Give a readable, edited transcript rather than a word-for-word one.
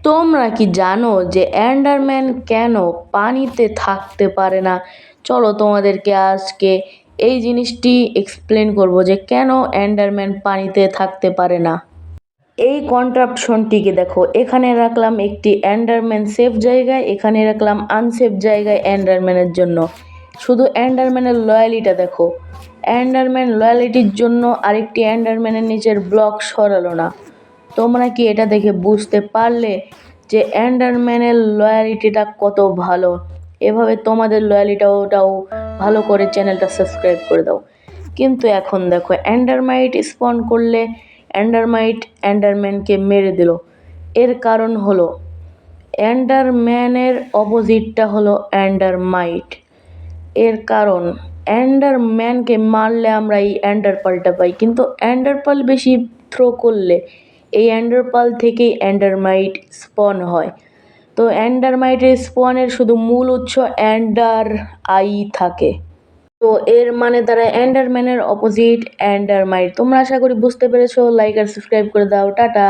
তোমরা কি জানো যে এন্ডারম্যান কেন পানিতে থাকতে পারে না? চলো তোমাদেরকে আজকে এই জিনিসটি এক্সপ্লেন করব যে কেন এন্ডারম্যান পানিতে থাকতে পারে না। এই কন্ট্রাপশনটিকে দেখো, এখানে রাখলাম একটি এন্ডারম্যান সেফ জায়গায়, এখানে রাখলাম আনসেফ জায়গায় এন্ডারম্যানের জন্য। শুধু এন্ডারম্যানের লয়ালিটা দেখো, এন্ডারম্যান লয়ালিটির জন্য আরেকটি এন্ডারম্যানের নিচের ব্লক সরালো না। তোমরা কি এটা দেখে বুঝতে পারলে যে এন্ডারম্যানের লয়ালিটিটা কত ভালো? এভাবে তোমাদের লয়ালিটাও ভালো করে চ্যানেলটা সাবস্ক্রাইব করে দাও। কিন্তু এখন দেখো, এন্ডারমাইট স্পন করলে এন্ডারমাইট এন্ডারম্যানকে মেরে দিল। এর কারণ হলো এন্ডারম্যানের অপোজিটটা হলো এন্ডারমাইট। এর কারণ এন্ডারম্যানকে মারলে আমরা এই এন্ডারপালটা পাই, কিন্তু এন্ডারপাল বেশি থ্রো করলে এই এন্ডারপাল থেকেই এন্ডারমাইট স্পন হয়। তো এন্ডারমাইটের স্পনের শুধু মূল উৎস এন্ডার আই থাকে। তো এর মানে দ্বারা এন্ডারম্যানের অপোজিট এন্ডারমাইট। তোমরা আশা করি বুঝতে পেরেছো। লাইক আর সাবস্ক্রাইব করে দাও। টাটা।